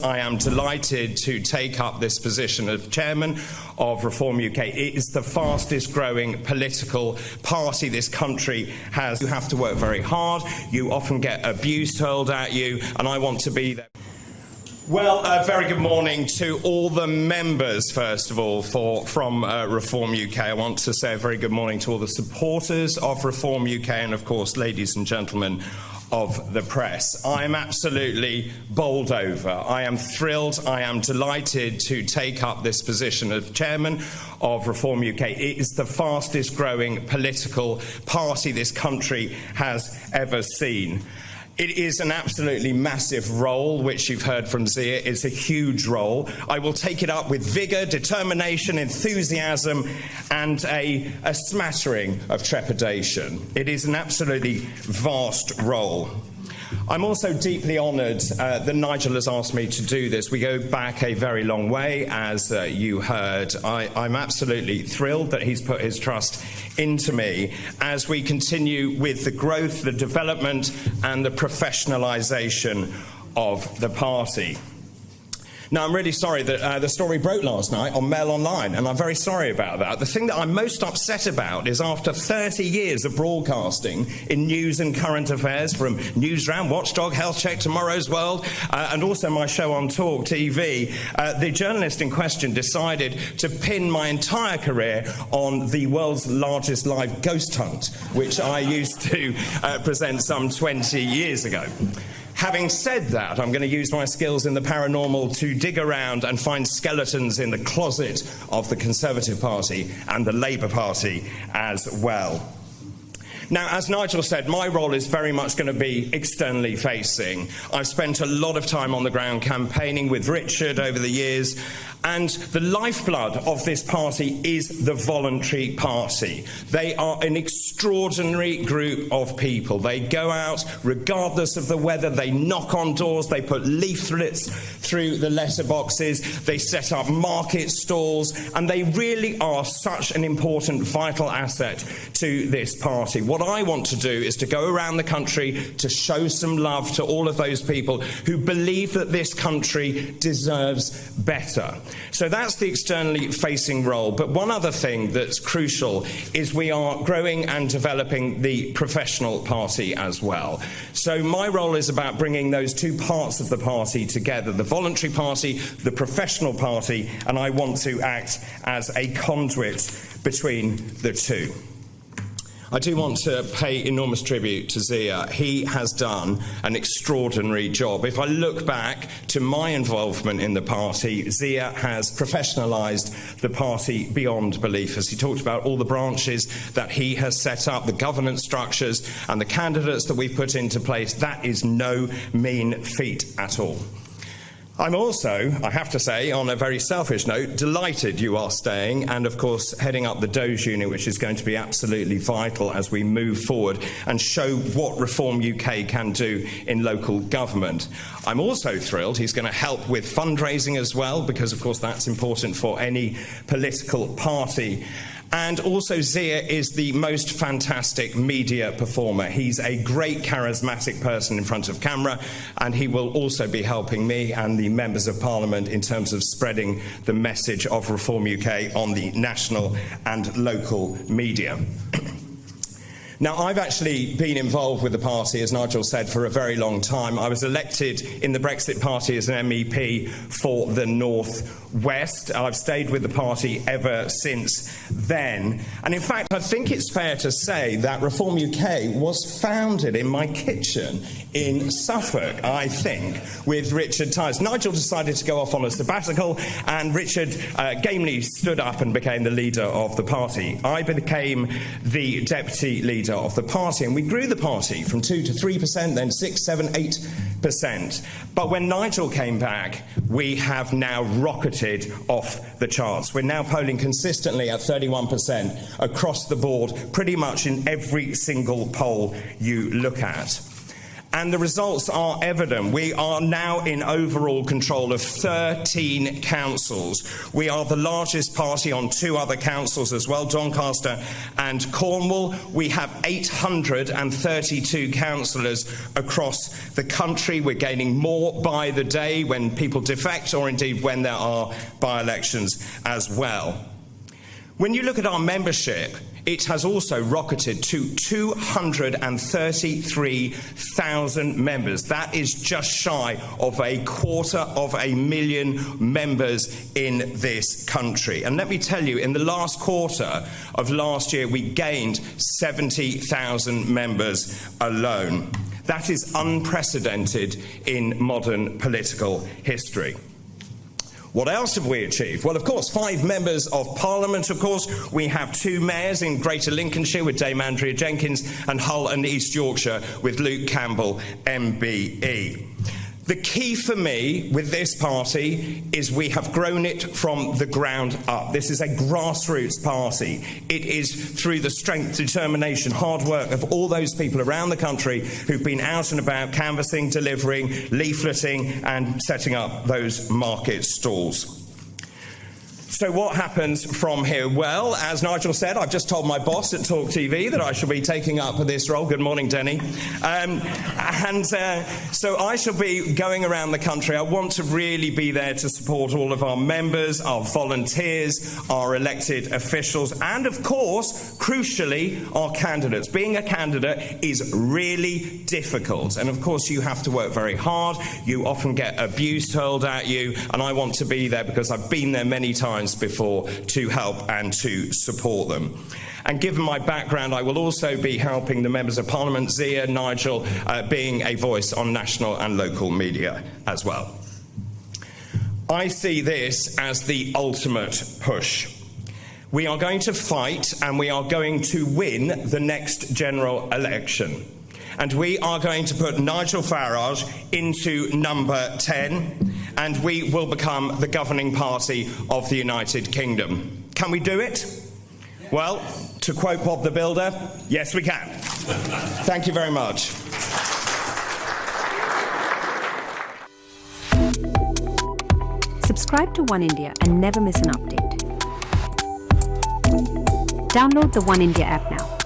I am delighted to take up this position of chairman of Reform UK. It is the fastest growing political party this country has. You have to work very hard, you often get abuse hurled at you, and I want to be there. Well, a very good morning to all the members, first of all, from Reform UK. I want to say a very good morning to all the supporters of Reform UK and, of course, ladies and gentlemen of the press. I am absolutely bowled over. I am thrilled, I am delighted to take up this position of chairman of Reform UK. It is the fastest growing political party this country has ever seen. It is an absolutely massive role, which you've heard from Zia. It's a huge role. I will take it up with vigour, determination, enthusiasm, and a smattering of trepidation. It is an absolutely vast role. I'm also deeply honoured that Nigel has asked me to do this. We go back a very long way, as you heard. I'm absolutely thrilled that he's put his trust into me as we continue with the growth, the development and the professionalisation of the party. Now, I'm really sorry that the story broke last night on Mail Online, and I'm very sorry about that. The thing that I'm most upset about is after 30 years of broadcasting in news and current affairs, from Newsround, Watchdog, Health Check, Tomorrow's World, and also my show on Talk TV, the journalist in question decided to pin my entire career on the world's largest live ghost hunt, which I used to present some 20 years ago. Having said that, I'm going to use my skills in the paranormal to dig around and find skeletons in the closet of the Conservative Party and the Labour Party as well. Now, as Nigel said, my role is very much going to be externally facing. I've spent a lot of time on the ground campaigning with Richard over the years, and the lifeblood of this party is the voluntary party. They are an extraordinary group of people. They go out regardless of the weather, they knock on doors, they put leaflets through the letterboxes, they set up market stalls, and they really are such an important, vital asset to this party. What I want to do is to go around the country to show some love to all of those people who believe that this country deserves better. So that's the externally facing role. But one other thing that's crucial is we are growing and developing the professional party as well. So my role is about bringing those two parts of the party together, the voluntary party, the professional party, and I want to act as a conduit between the two. I do want to pay enormous tribute to Zia. He has done an extraordinary job. If I look back to my involvement in the party, Zia has professionalised the party beyond belief. As he talked about all the branches that he has set up, the governance structures and the candidates that we've put into place, that is no mean feat at all. I'm also, I have to say, on a very selfish note, delighted you are staying and, of course, heading up the Doge unit, which is going to be absolutely vital as we move forward and show what Reform UK can do in local government. I'm also thrilled he's going to help with fundraising as well, because, of course, that's important for any political party. And also, Zia is the most fantastic media performer. He's a great charismatic person in front of camera, and he will also be helping me and the members of Parliament in terms of spreading the message of Reform UK on the national and local media. Now, I've actually been involved with the party, as Nigel said, for a very long time. I was elected in the Brexit Party as an MEP for the North West. I've stayed with the party ever since then. And in fact, I think it's fair to say that Reform UK was founded in my kitchen in Suffolk, I think, with Richard Tyers. Nigel decided to go off on a sabbatical, and Richard gamely stood up and became the leader of the party. I became the deputy leader of the party, and we grew the party from 2 to 3%, then 6, 7, 8%. But when Nigel came back, we have now rocketed off the charts. We're now polling consistently at 31% across the board, pretty much in every single poll you look at. And the results are evident. We are now in overall control of 13 councils. We are the largest party on 2 other councils as well, Doncaster and Cornwall. We have 832 councillors across the country. We're gaining more by the day when people defect, or indeed when there are by-elections as well. When you look at our membership, it has also rocketed to 233,000 members. That is just shy of 250,000 members in this country. And let me tell you, in the last quarter of last year, we gained 70,000 members alone. That is unprecedented in modern political history. What else have we achieved? Well, of course, 5 members of Parliament, of course. We have 2 mayors in Greater Lincolnshire with Dame Andrea Jenkins, and Hull and East Yorkshire with Luke Campbell, MBE. The key for me with this party is we have grown it from the ground up. This is a grassroots party. It is through the strength, determination, hard work of all those people around the country who've been out and about canvassing, delivering, leafleting and setting up those market stalls. So what happens from here? Well, as Nigel said, I've just told my boss at Talk TV that I shall be taking up this role. Good morning, Denny. So I shall be going around the country. I want to really be there to support all of our members, our volunteers, our elected officials, and of course, crucially, our candidates. Being a candidate is really difficult. And of course, you have to work very hard. You often get abuse hurled at you. And I want to be there because I've been there many times before to help and to support them. And given my background, I will also be helping the members of Parliament, Zia, Nigel, being a voice on national and local media as well. I see this as the ultimate push. We are going to fight and we are going to win the next general election. And we are going to put Nigel Farage into number 10, and we will become the governing party of the United Kingdom. Can we do it? Well, to quote Bob the Builder, yes we can. Thank you very much. Subscribe to One India and never miss an update. Download the One India app now.